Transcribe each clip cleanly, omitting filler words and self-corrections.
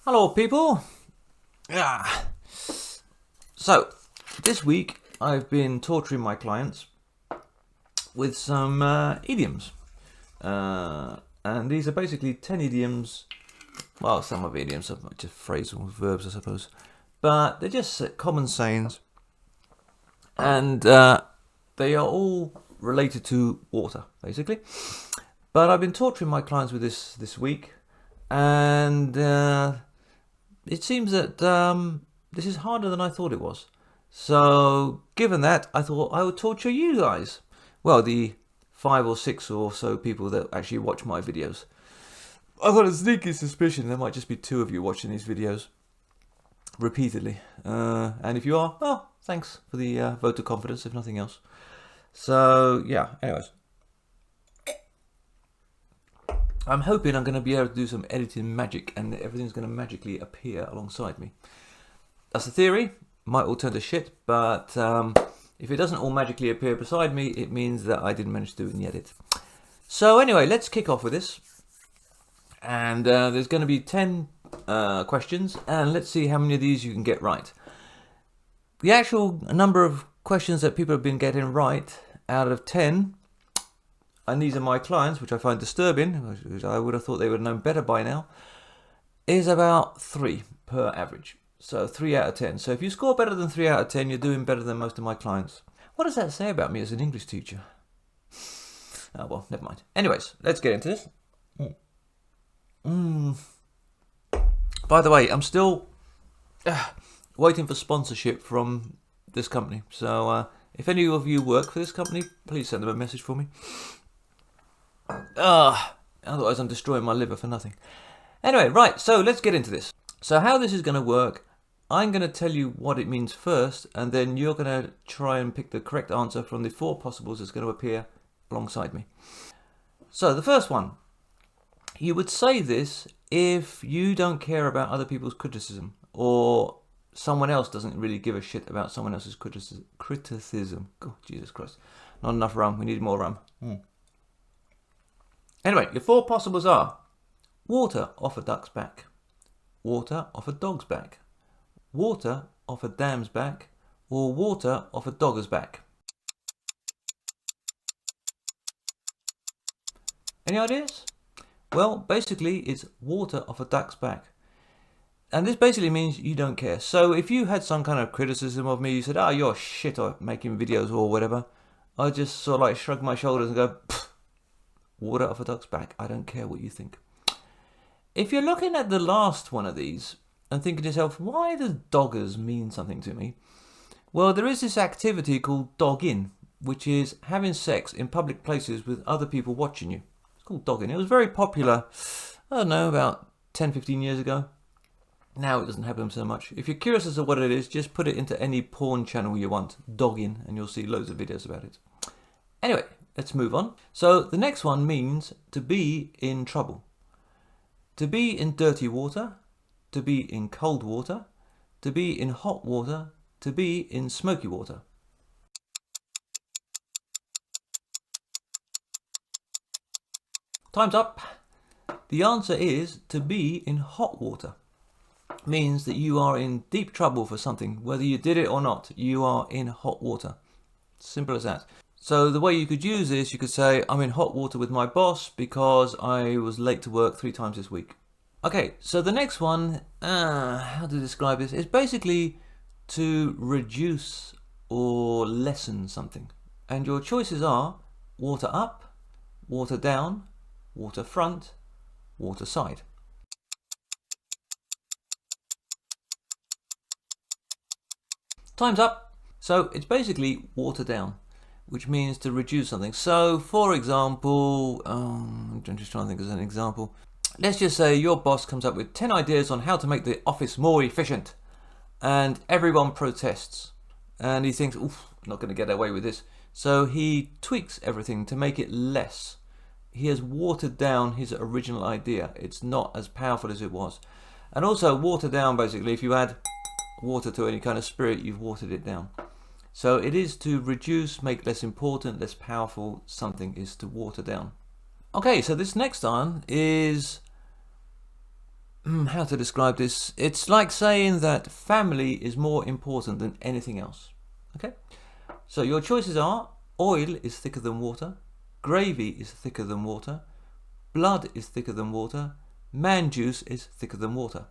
Hello, people. Yeah. So, this week I've been torturing my clients with some idioms. And these are basically 10 idioms. Well, some of idioms are just phrasal verbs, I suppose. But they're just common sayings. And they are all related to water, basically. But I've been torturing my clients with this week. And it seems that this is harder than I thought it was. So, given that, I thought I would torture you guys. Well, the 5 or 6 or so people that actually watch my videos. I've got a sneaky suspicion there might just be 2 of you watching these videos repeatedly. And if you are, well, thanks for the vote of confidence, if nothing else. So, yeah, anyways. I'm hoping I'm going to be able to do some editing magic and everything's going to magically appear alongside me. That's the theory. Might all turn to shit, but if it doesn't all magically appear beside me, it means that I didn't manage to do it in the edit. So anyway, let's kick off with this. And there's going to be 10 questions, and let's see how many of these you can get right. The actual number of questions that people have been getting right out of 10, and these are my clients, which I find disturbing, which I would have thought they would have known better by now, is about 3 per average. So 3 out of 10. So if you score better than 3 out of 10, you're doing better than most of my clients. What does that say about me as an English teacher? Oh, well, never mind. Anyways, let's get into this. By the way, I'm still waiting for sponsorship from this company. So if any of you work for this company, please send them a message for me. Otherwise I'm destroying my liver for nothing. Anyway, right, so let's get into this. So how this is going to work, I'm going to tell you what it means first, and then you're going to try and pick the correct answer from the 4 possibles that's going to appear alongside me. So the first one, you would say this if you don't care about other people's criticism, or someone else doesn't really give a shit about someone else's criticism. Oh, Jesus Christ. Not enough rum, we need more rum. Anyway, your 4 possibles are water off a duck's back, water off a dog's back, water off a dam's back, or water off a dogger's back. Any ideas? Well, basically it's water off a duck's back. And this basically means you don't care. So if you had some kind of criticism of me, you said, you're shit at making videos or whatever, I just sort of like shrug my shoulders and go, water off a duck's back. I don't care what you think. If you're looking at the last one of these and thinking to yourself, why does doggers mean something to me? Well, there is this activity called dogging, which is having sex in public places with other people watching you. It's called dogging. It was very popular, I don't know, about 10, 15 years ago. Now it doesn't happen so much. If you're curious as to what it is, just put it into any porn channel you want, dogging, and you'll see loads of videos about it. Anyway, let's move on. So the next one means to be in trouble. To be in dirty water, to be in cold water, to be in hot water, to be in smoky water. Time's up. The answer is to be in hot water. Means that you are in deep trouble for something. Whether you did it or not, you are in hot water. Simple as that. So the way you could use this, you could say, I'm in hot water with my boss because I was late to work 3 times this week. Okay, so the next one, how to describe this? It's basically to reduce or lessen something. And your choices are water up, water down, water front, water side. Time's up. So it's basically water down, which means to reduce something. So for example, I'm just trying to think of an example. Let's just say your boss comes up with 10 ideas on how to make the office more efficient, and everyone protests, and he thinks, oof, I'm not going to get away with this. So he tweaks everything to make it less. He has watered down his original idea. It's not as powerful as it was. And also water down, basically, if you add water to any kind of spirit, you've watered it down. So it is to reduce, make less important, less powerful. Something is to water down. Okay, so this next one is How to describe this? It's like saying that family is more important than anything else. Okay? So your choices are: oil is thicker than water, gravy is thicker than water, blood is thicker than water, man juice is thicker than water.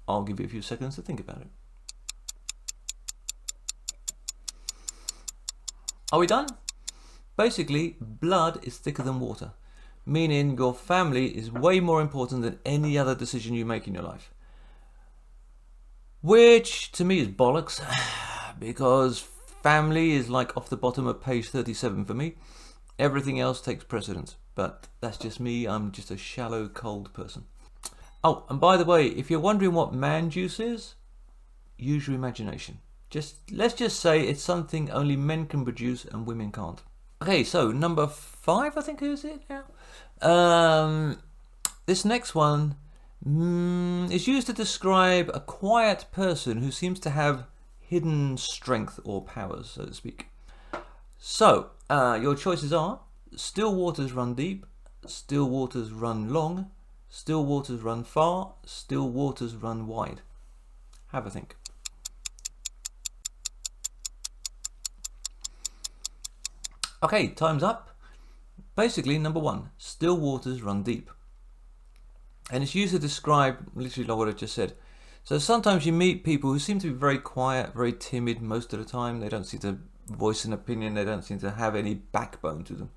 I'll give you a few seconds to think about it. Are we done? Basically, blood is thicker than water, meaning your family is way more important than any other decision you make in your life. Which to me is bollocks, because family is like off the bottom of page 37 for me. Everything else takes precedence, but that's just me. I'm just a shallow, cold person. Oh, and by the way, if you're wondering what man juice is, use your imagination. Let's just say it's something only men can produce and women can't. Okay, so number 5, I think, is it now? This next one is used to describe a quiet person who seems to have hidden strength or powers, so to speak. So, your choices are: still waters run deep, still waters run long, still waters run far, still waters run wide. Have a think. Okay, time's up. Basically, number 1, still waters run deep. And it's used to describe literally like what I just said. So sometimes you meet people who seem to be very quiet, very timid most of the time. They don't seem to voice an opinion. They don't seem to have any backbone to them.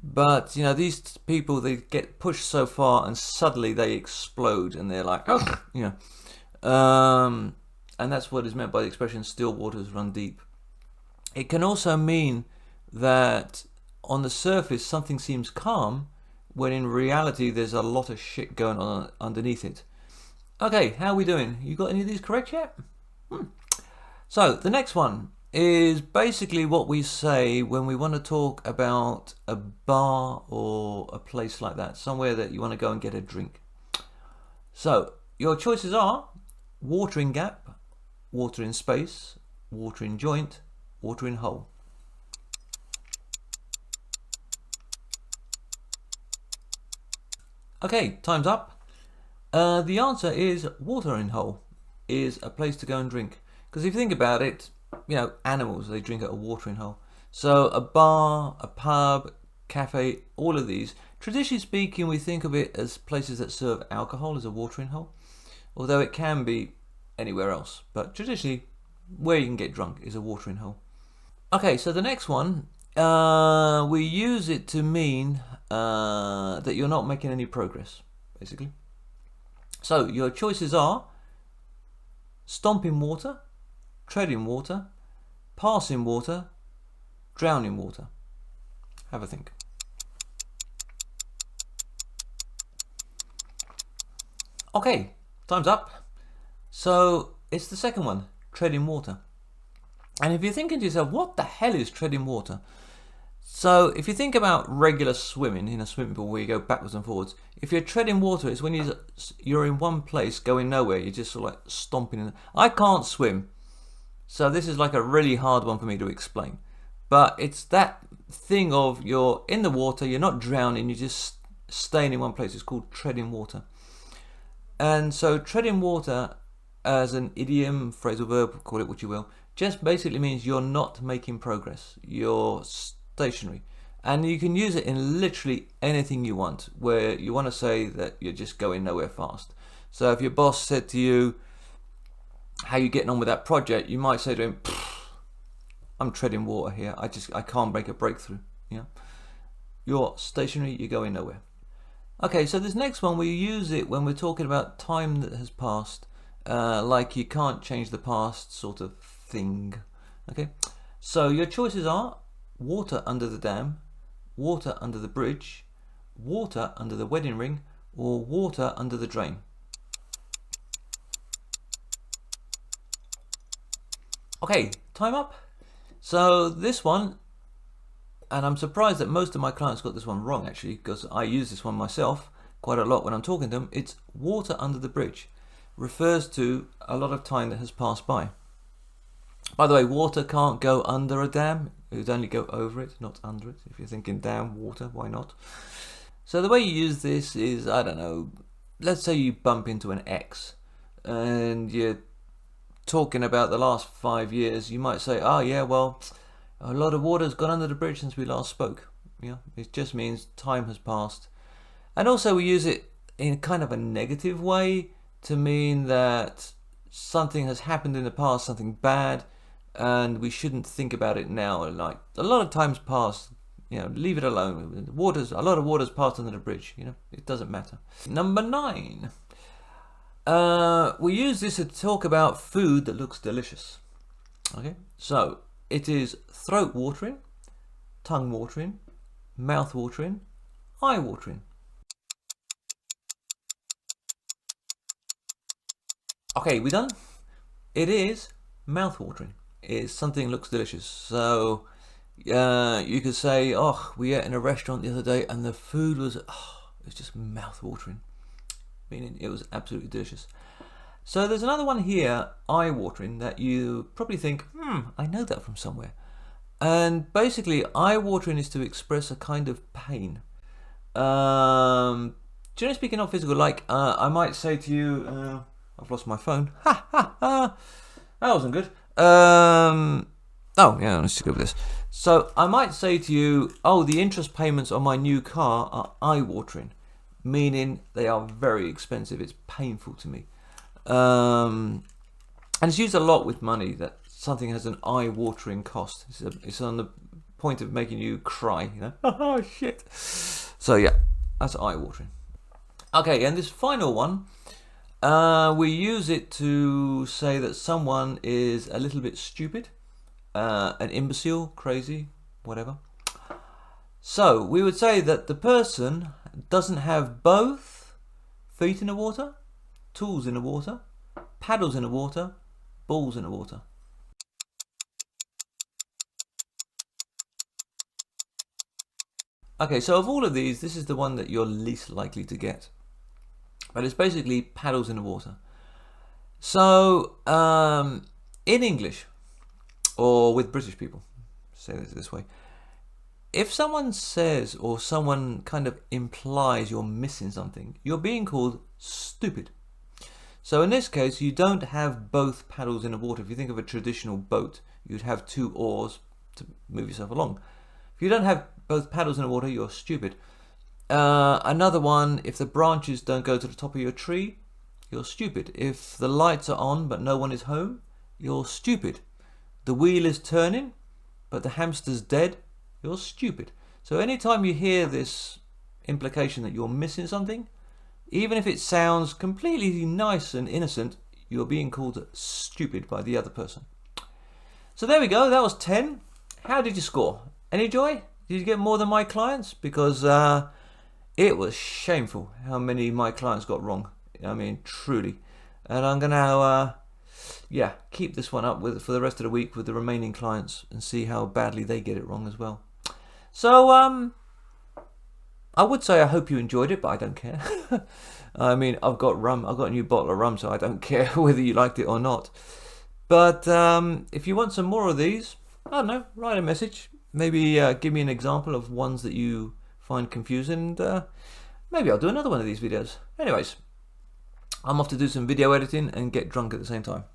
But, you know, these people, they get pushed so far and suddenly they explode and they're like, oh, you know. And that's what is meant by the expression still waters run deep. It can also mean that on the surface something seems calm when in reality there's a lot of shit going on underneath it. Okay, how are we doing? You got any of these correct yet? So the next one is basically what we say when we want to talk about a bar or a place like that, somewhere that you want to go and get a drink. So your choices are: watering gap, watering space, watering joint, watering hole. Okay, time's up. The answer is watering hole is a place to go and drink. Because if you think about it, you know, animals, they drink at a watering hole. So a bar, a pub, cafe, all of these, traditionally speaking, we think of it as places that serve alcohol as a watering hole. Although it can be anywhere else. But traditionally, where you can get drunk is a watering hole. Okay, so the next one, we use it to mean that you're not making any progress, basically. So your choices are: stomp in water, tread in water, pass in water, drown in water. Have a think. Okay, time's up. So it's the second one, tread in water. And if you're thinking to yourself, what the hell is tread in water? So if you think about regular swimming in a swimming pool where you go backwards and forwards, if you're treading water, it's when you're in one place going nowhere. You're just sort of like stomping in. I can't swim, so this is like a really hard one for me to explain. But it's that thing of you're in the water, you're not drowning, you're just staying in one place. It's called treading water. And so treading water as an idiom, phrasal verb, call it what you will, just basically means you're not making progress. You're stationary. And you can use it in literally anything you want, where you want to say that you're just going nowhere fast. So if your boss said to you, how you getting on with that project, you might say to him, I'm treading water here. I can't make a breakthrough. You know? You're stationary, you're going nowhere. Okay, so this next one, we use it when we're talking about time that has passed, like you can't change the past sort of thing. Okay, so your choices are: water under the dam, water under the bridge, water under the wedding ring, or water under the drain. Okay, time up. So this one, and I'm surprised that most of my clients got this one wrong actually, because I use this one myself quite a lot when I'm talking to them. It's water under the bridge. Refers to a lot of time that has passed by. By the way, water can't go under a dam. It would only go over it, not under it. If you're thinking dam, water, why not? So the way you use this is, I don't know, let's say you bump into an ex and you're talking about the last 5 years, you might say, oh yeah, well, a lot of water's gone under the bridge since we last spoke. Yeah, it just means time has passed. And also we use it in kind of a negative way to mean that something has happened in the past, something bad, and we shouldn't think about it now. Like a lot of times past, leave it alone. A lot of water's passed under the bridge. It doesn't matter. Number 9. We use this to talk about food that looks delicious. Okay, so it is throat watering, tongue watering, mouth watering, eye watering. Okay, we done? It is mouth watering. It's something looks delicious. So you could say, oh, we ate in a restaurant the other day and the food was, it was just mouth watering, meaning it was absolutely delicious. So there's another one here, eye watering, that you probably think, I know that from somewhere. And basically, eye watering is to express a kind of pain. Generally speaking, not physical. Like I might say to you, I've lost my phone. That wasn't good. Oh yeah, let's just go with this. So I might say to you, oh, the interest payments on my new car are eye watering, meaning they are very expensive. It's painful to me. And it's used a lot with money, that something has an eye-watering cost. It's on the point of making you cry, Oh, shit. So, yeah, that's eye-watering. Okay, and this final one, we use it to say that someone is a little bit stupid, an imbecile, crazy, whatever. So, we would say that the person doesn't have both feet in the water, tools in the water, paddles in the water, balls in the water. Okay, so of all of these, this is the one that you're least likely to get. But it's basically paddles in the water. So, in English, or with British people, say this way, if someone says or someone kind of implies you're missing something, you're being called stupid. So in this case, you don't have both paddles in the water. If you think of a traditional boat, you'd have 2 oars to move yourself along. If you don't have both paddles in the water, you're stupid. Another one, if the branches don't go to the top of your tree, you're stupid. If the lights are on but no one is home, you're stupid. The wheel is turning but the hamster's dead, you're stupid. So anytime you hear this implication that you're missing something, even if it sounds completely nice and innocent, you're being called stupid by the other person. So there we go, that was 10. How did you score? Any joy? Did you get more than my clients? Because it was shameful how many my clients got wrong. I mean, truly. And I'm going to keep this one up for the rest of the week with the remaining clients and see how badly they get it wrong as well. So I would say I hope you enjoyed it, but I don't care. I mean, I've got rum. I've got a new bottle of rum, so I don't care whether you liked it or not. But if you want some more of these, I don't know, write a message. Maybe give me an example of ones that you find confusing, and maybe I'll do another one of these videos. Anyways, I'm off to do some video editing and get drunk at the same time.